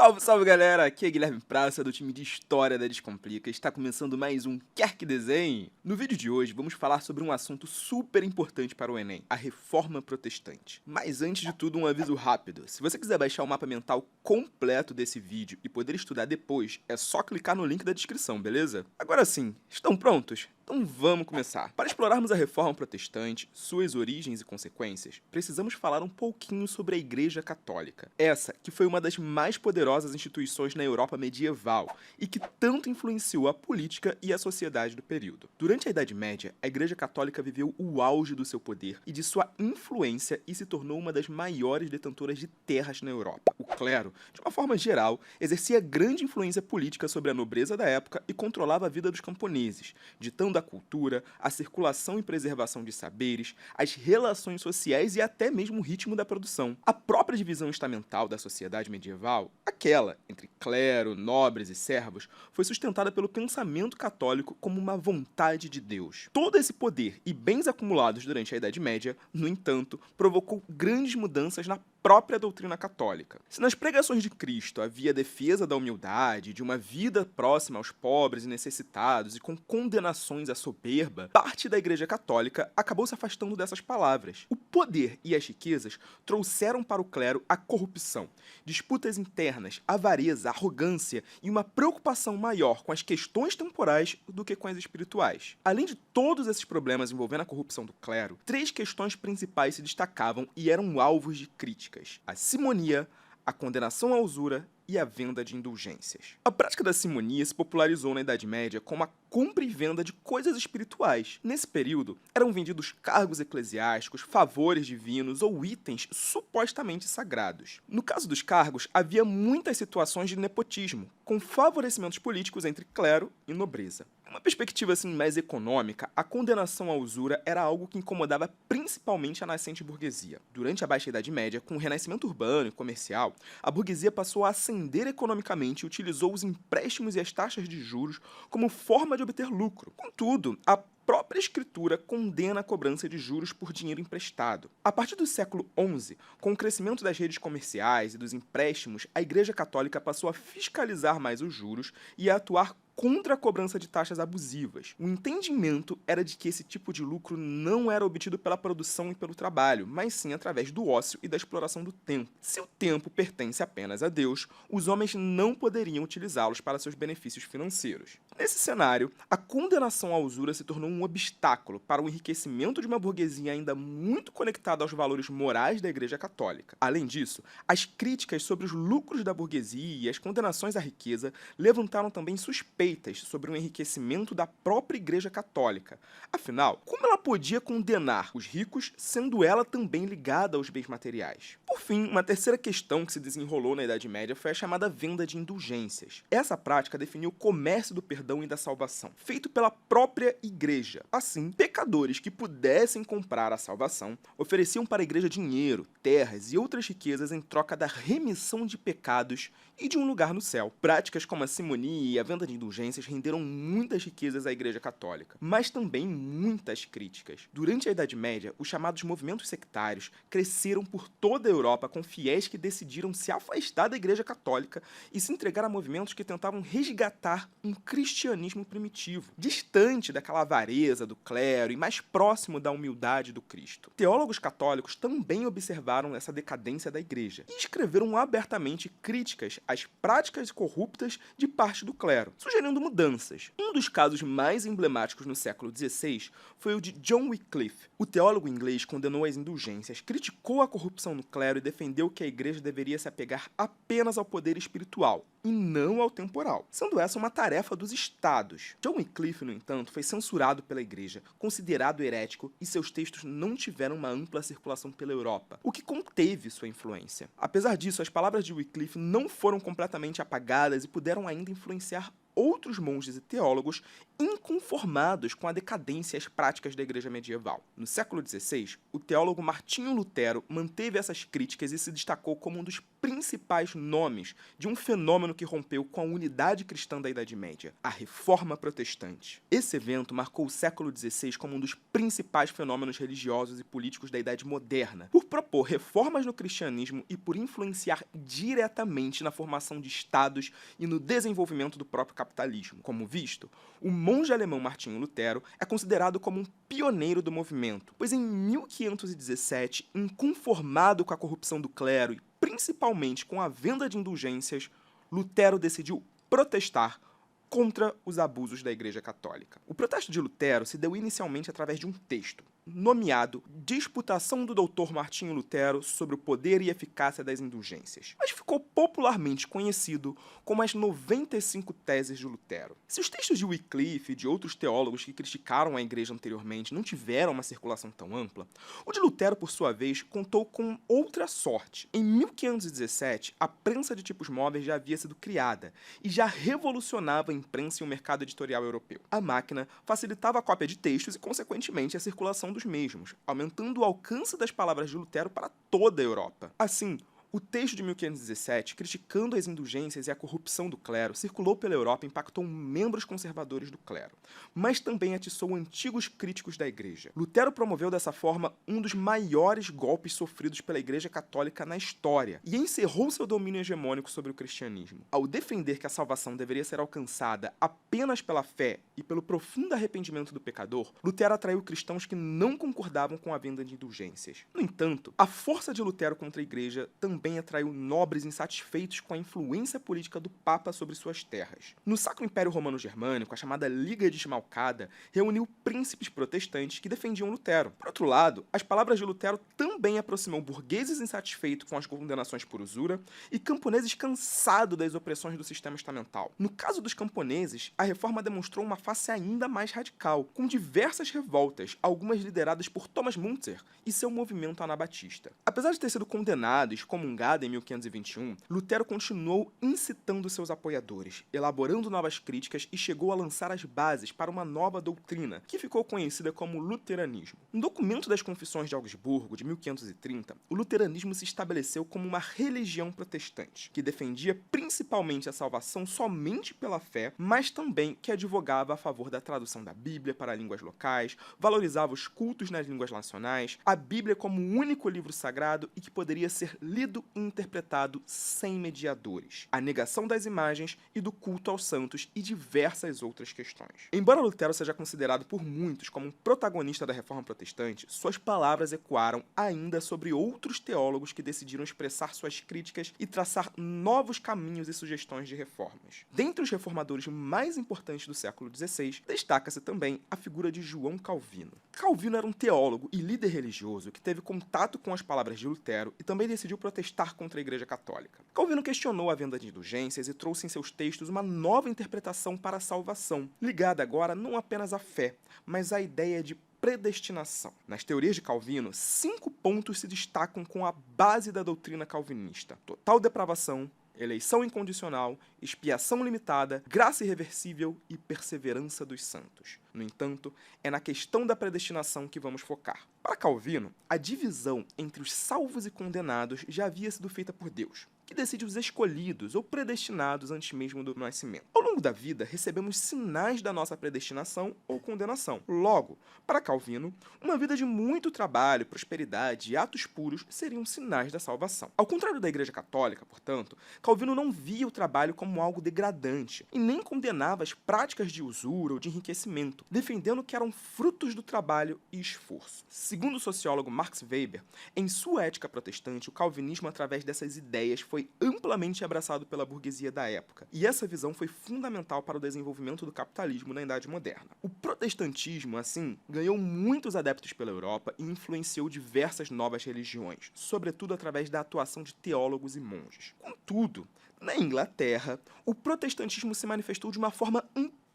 Salve, salve galera! Aqui é Guilherme Praça do time de História da Descomplica. Está começando mais um Quer Que Desenhe? No vídeo de hoje vamos falar sobre um assunto super importante para o Enem, a Reforma Protestante. Mas antes de tudo um aviso rápido, se você quiser baixar o mapa mental completo desse vídeo e poder estudar depois, é só clicar no link da descrição, beleza? Agora sim, estão prontos? Então vamos começar. Para explorarmos a Reforma Protestante, suas origens e consequências, precisamos falar um pouquinho sobre a Igreja Católica. Essa que foi uma das mais poderosas instituições na Europa medieval e que tanto influenciou a política e a sociedade do período. Durante a Idade Média, a Igreja Católica viveu o auge do seu poder e de sua influência e se tornou uma das maiores detentoras de terras na Europa. O clero, de uma forma geral, exercia grande influência política sobre a nobreza da época e controlava a vida dos camponeses, ditando a cultura, a circulação e preservação de saberes, as relações sociais e até mesmo o ritmo da produção. A própria divisão estamental da sociedade medieval, aquela entre clero, nobres e servos, foi sustentada pelo pensamento católico como uma vontade de Deus. Todo esse poder e bens acumulados durante a Idade Média, no entanto, provocou grandes mudanças na própria doutrina católica. Se nas pregações de Cristo havia defesa da humildade, de uma vida próxima aos pobres e necessitados e com condenações à soberba, parte da Igreja Católica acabou se afastando dessas palavras. O poder e as riquezas trouxeram para o clero a corrupção, disputas internas, avareza, arrogância e uma preocupação maior com as questões temporais do que com as espirituais. Além de todos esses problemas envolvendo a corrupção do clero, três questões principais se destacavam e eram alvos de críticas: a simonia, a condenação à usura e a venda de indulgências. A prática da simonia se popularizou na Idade Média como a compra e venda de coisas espirituais. Nesse período, eram vendidos cargos eclesiásticos, favores divinos ou itens supostamente sagrados. No caso dos cargos, havia muitas situações de nepotismo, com favorecimentos políticos entre clero e nobreza. Uma perspectiva assim mais econômica, a condenação à usura era algo que incomodava principalmente a nascente burguesia. Durante a Baixa Idade Média, com o renascimento urbano e comercial, a burguesia passou a ascender economicamente e utilizou os empréstimos e as taxas de juros como forma de obter lucro. Contudo, a própria escritura condena a cobrança de juros por dinheiro emprestado. A partir do século XI, com o crescimento das redes comerciais e dos empréstimos, a Igreja Católica passou a fiscalizar mais os juros e a atuar contra a cobrança de taxas abusivas. O entendimento era de que esse tipo de lucro não era obtido pela produção e pelo trabalho, mas sim através do ócio e da exploração do tempo. Se o tempo pertence apenas a Deus, os homens não poderiam utilizá-los para seus benefícios financeiros. Nesse cenário, a condenação à usura se tornou um obstáculo para o enriquecimento de uma burguesia ainda muito conectada aos valores morais da Igreja Católica. Além disso, as críticas sobre os lucros da burguesia e as condenações à riqueza levantaram também suspeitas sobre o enriquecimento da própria Igreja Católica. Afinal, como ela podia condenar os ricos, sendo ela também ligada aos bens materiais? Por fim, uma terceira questão que se desenrolou na Idade Média foi a chamada venda de indulgências. Essa prática definiu o comércio do perdão e da salvação, feito pela própria Igreja. Assim, pecadores que pudessem comprar a salvação ofereciam para a Igreja dinheiro, terras e outras riquezas em troca da remissão de pecados e de um lugar no céu. Práticas como a simonia e a venda de indulgências renderam muitas riquezas à Igreja Católica, mas também muitas críticas. Durante a Idade Média, os chamados movimentos sectários cresceram por toda a Europa com fiéis que decidiram se afastar da Igreja Católica e se entregar a movimentos que tentavam resgatar um cristianismo primitivo, distante daquela avareza do clero e mais próximo da humildade do Cristo. Teólogos católicos também observaram essa decadência da Igreja e escreveram abertamente críticas às práticas corruptas de parte do clero, sugerindo mudanças. Um dos casos mais emblemáticos no século XVI foi o de John Wycliffe. O teólogo inglês condenou as indulgências, criticou a corrupção no clero e defendeu que a Igreja deveria se apegar apenas ao poder espiritual e não ao temporal, sendo essa uma tarefa dos estados. John Wycliffe, no entanto, foi censurado pela Igreja, considerado herético e seus textos não tiveram uma ampla circulação pela Europa, o que conteve sua influência. Apesar disso, as palavras de Wycliffe não foram completamente apagadas e puderam ainda influenciar outros monges e teólogos, inconformados com a decadência e as práticas da igreja medieval. No século XVI, o teólogo Martinho Lutero manteve essas críticas e se destacou como um dos principais nomes de um fenômeno que rompeu com a unidade cristã da Idade Média, a Reforma Protestante. Esse evento marcou o século XVI como um dos principais fenômenos religiosos e políticos da Idade Moderna, por propor reformas no cristianismo e por influenciar diretamente na formação de estados e no desenvolvimento do próprio capitalismo. Como visto, o monge alemão Martinho Lutero é considerado como um pioneiro do movimento, pois em 1517, inconformado com a corrupção do clero e principalmente com a venda de indulgências, Lutero decidiu protestar contra os abusos da Igreja Católica. O protesto de Lutero se deu inicialmente através de um texto, nomeado Disputação do Dr. Martinho Lutero sobre o poder e eficácia das indulgências, mas ficou popularmente conhecido como as 95 Teses de Lutero. Se os textos de Wycliffe e de outros teólogos que criticaram a Igreja anteriormente não tiveram uma circulação tão ampla, o de Lutero, por sua vez, contou com outra sorte. Em 1517, a prensa de tipos móveis já havia sido criada e já revolucionava a imprensa e o mercado editorial europeu. A máquina facilitava a cópia de textos e, consequentemente, a circulação dos mesmos, aumentando o alcance das palavras de Lutero para toda a Europa. Assim, o texto de 1517, criticando as indulgências e a corrupção do clero, circulou pela Europa e impactou membros conservadores do clero, mas também atiçou antigos críticos da Igreja. Lutero promoveu dessa forma um dos maiores golpes sofridos pela Igreja Católica na história e encerrou seu domínio hegemônico sobre o cristianismo. Ao defender que a salvação deveria ser alcançada apenas pela fé e pelo profundo arrependimento do pecador, Lutero atraiu cristãos que não concordavam com a venda de indulgências. No entanto, a força de Lutero contra a Igreja também atraiu nobres insatisfeitos com a influência política do Papa sobre suas terras. No Sacro Império Romano Germânico, a chamada Liga de Esmalcada reuniu príncipes protestantes que defendiam Lutero. Por outro lado, as palavras de Lutero também aproximou burgueses insatisfeitos com as condenações por usura e camponeses cansados das opressões do sistema estamental. No caso dos camponeses, a reforma demonstrou uma face ainda mais radical, com diversas revoltas, algumas lideradas por Thomas Müntzer e seu movimento anabatista. Apesar de ter sido condenado e excomungado em 1521, Lutero continuou incitando seus apoiadores, elaborando novas críticas e chegou a lançar as bases para uma nova doutrina, que ficou conhecida como luteranismo. No documento das Confissões de Augsburgo, de 1530, o luteranismo se estabeleceu como uma religião protestante, que defendia principalmente a salvação somente pela fé, mas também que advogava a favor da tradução da Bíblia para línguas locais, valorizava os cultos nas línguas nacionais, a Bíblia como o único livro sagrado e que poderia ser lido e interpretado sem mediadores, a negação das imagens e do culto aos santos e diversas outras questões. Embora Lutero seja considerado por muitos como um protagonista da Reforma Protestante, suas palavras ecoaram ainda sobre outros teólogos que decidiram expressar suas críticas e traçar novos caminhos e sugestões de reformas. Dentre os reformadores mais importantes do século XVI, destaca-se também a figura de João Calvino. Calvino era um teólogo e líder religioso que teve contato com as palavras de Lutero e também decidiu protestar contra a Igreja Católica. Calvino questionou a venda de indulgências e trouxe em seus textos uma nova interpretação para a salvação, ligada agora não apenas à fé, mas à ideia de predestinação. Nas teorias de Calvino, 5 pontos se destacam com a base da doutrina calvinista: total depravação, eleição incondicional, expiação limitada, graça irreversível e perseverança dos santos. No entanto, é na questão da predestinação que vamos focar. Para Calvino, a divisão entre os salvos e condenados já havia sido feita por Deus, que decide os escolhidos ou predestinados antes mesmo do nascimento. Ao longo da vida, recebemos sinais da nossa predestinação ou condenação. Logo, para Calvino, uma vida de muito trabalho, prosperidade e atos puros seriam sinais da salvação. Ao contrário da Igreja Católica, portanto, Calvino não via o trabalho como algo degradante e nem condenava as práticas de usura ou de enriquecimento, defendendo que eram frutos do trabalho e esforço. Segundo o sociólogo Max Weber, em sua Ética Protestante, o calvinismo, através dessas ideias, foi amplamente abraçado pela burguesia da época, e essa visão foi fundamental para o desenvolvimento do capitalismo na Idade Moderna. O protestantismo, assim, ganhou muitos adeptos pela Europa e influenciou diversas novas religiões, sobretudo através da atuação de teólogos e monges. Contudo, na Inglaterra, o protestantismo se manifestou de uma forma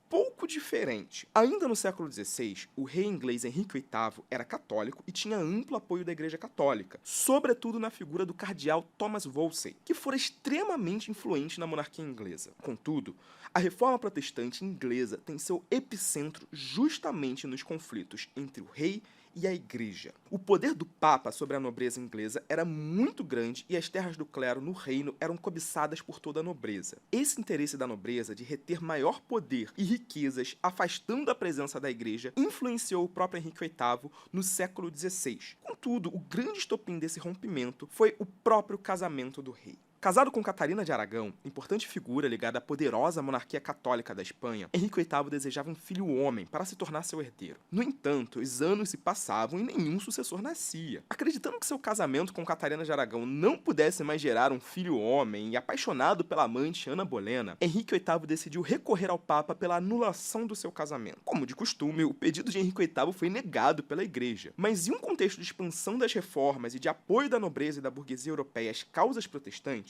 pouco diferente. Ainda no século XVI, o rei inglês Henrique VIII era católico e tinha amplo apoio da Igreja Católica, sobretudo na figura do cardeal Thomas Wolsey, que fora extremamente influente na monarquia inglesa. Contudo, A reforma protestante inglesa tem seu epicentro justamente nos conflitos entre o rei e a igreja. O poder do Papa sobre a nobreza inglesa era muito grande e as terras do clero no reino eram cobiçadas por toda a nobreza. Esse interesse da nobreza de reter maior poder e riquezas, afastando a presença da igreja, influenciou o próprio Henrique VIII no século XVI. Contudo, o grande estopim desse rompimento foi o próprio casamento do rei. Casado com Catarina de Aragão, importante figura ligada à poderosa monarquia católica da Espanha, Henrique VIII desejava um filho homem para se tornar seu herdeiro. No entanto, os anos se passavam e nenhum sucessor nascia. Acreditando que seu casamento com Catarina de Aragão não pudesse mais gerar um filho homem e apaixonado pela amante Ana Bolena, Henrique VIII decidiu recorrer ao Papa pela anulação do seu casamento. Como de costume, o pedido de Henrique VIII foi negado pela Igreja. Mas em um contexto de expansão das reformas e de apoio da nobreza e da burguesia europeia às causas protestantes,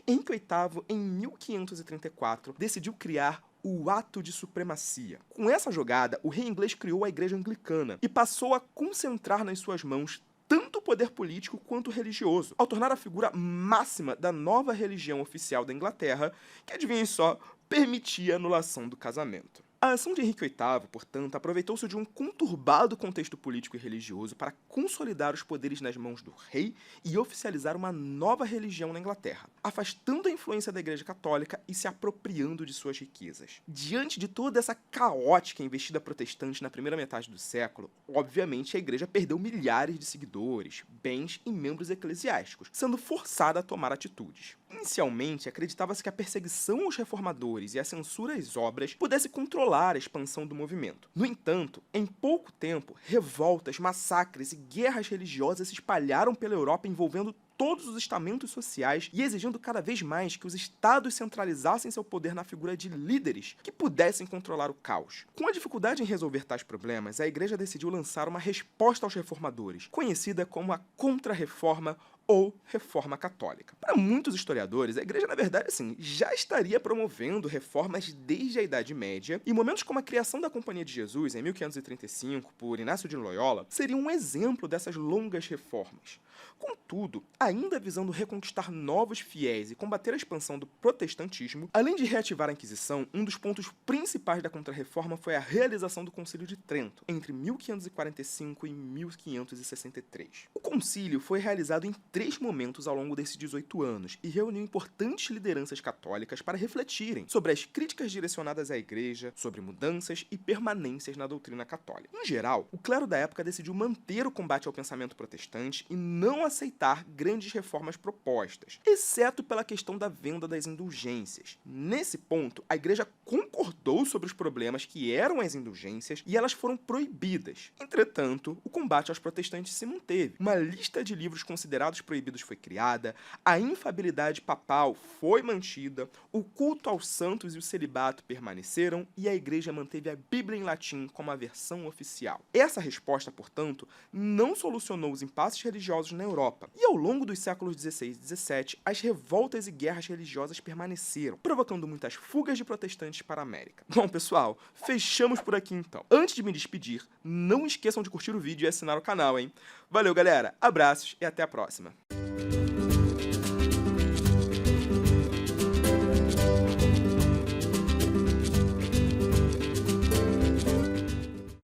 Henrique VIII, em 1534, decidiu criar o Ato de Supremacia. Com essa jogada, o rei inglês criou a Igreja Anglicana e passou a concentrar nas suas mãos tanto o poder político quanto religioso, ao tornar a figura máxima da nova religião oficial da Inglaterra, que, adivinhem só, permitia a anulação do casamento. A ação de Henrique VIII, portanto, aproveitou-se de um conturbado contexto político e religioso para consolidar os poderes nas mãos do rei e oficializar uma nova religião na Inglaterra, afastando a influência da Igreja Católica e se apropriando de suas riquezas. Diante de toda essa caótica investida protestante na primeira metade do século, obviamente a Igreja perdeu milhares de seguidores, bens e membros eclesiásticos, sendo forçada a tomar atitudes. Inicialmente, acreditava-se que a perseguição aos reformadores e a censura às obras pudesse controlar a expansão do movimento. No entanto, em pouco tempo, revoltas, massacres e guerras religiosas se espalharam pela Europa envolvendo todos os estamentos sociais e exigindo cada vez mais que os estados centralizassem seu poder na figura de líderes que pudessem controlar o caos. Com a dificuldade em resolver tais problemas, a Igreja decidiu lançar uma resposta aos reformadores, conhecida como a Contra-Reforma ou Reforma Católica. Para muitos historiadores, a Igreja, na verdade, já estaria promovendo reformas desde a Idade Média, e momentos como a criação da Companhia de Jesus, em 1535, por Inácio de Loyola, seriam um exemplo dessas longas reformas. Contudo, ainda visando reconquistar novos fiéis e combater a expansão do protestantismo, além de reativar a Inquisição, um dos pontos principais da Contra-Reforma foi a realização do Concílio de Trento, entre 1545 e 1563. O concílio foi realizado em 3 momentos ao longo desses 18 anos e reuniu importantes lideranças católicas para refletirem sobre as críticas direcionadas à Igreja, sobre mudanças e permanências na doutrina católica. Em geral, o clero da época decidiu manter o combate ao pensamento protestante e não aceitar grandes reformas propostas, exceto pela questão da venda das indulgências. Nesse ponto, a Igreja concordou sobre os problemas que eram as indulgências e elas foram proibidas. Entretanto, o combate aos protestantes se manteve. Uma lista de livros considerados proibidos foi criada, a infabilidade papal foi mantida, o culto aos santos e o celibato permaneceram e a Igreja manteve a Bíblia em latim como a versão oficial. Essa resposta, portanto, não solucionou os impasses religiosos na Europa, e ao longo dos séculos XVI e XVII, as revoltas e guerras religiosas permaneceram, provocando muitas fugas de protestantes para a América. Bom, pessoal, fechamos por aqui então. Antes de me despedir, não esqueçam de curtir o vídeo e assinar o canal, hein? Valeu, galera, abraços e até a próxima.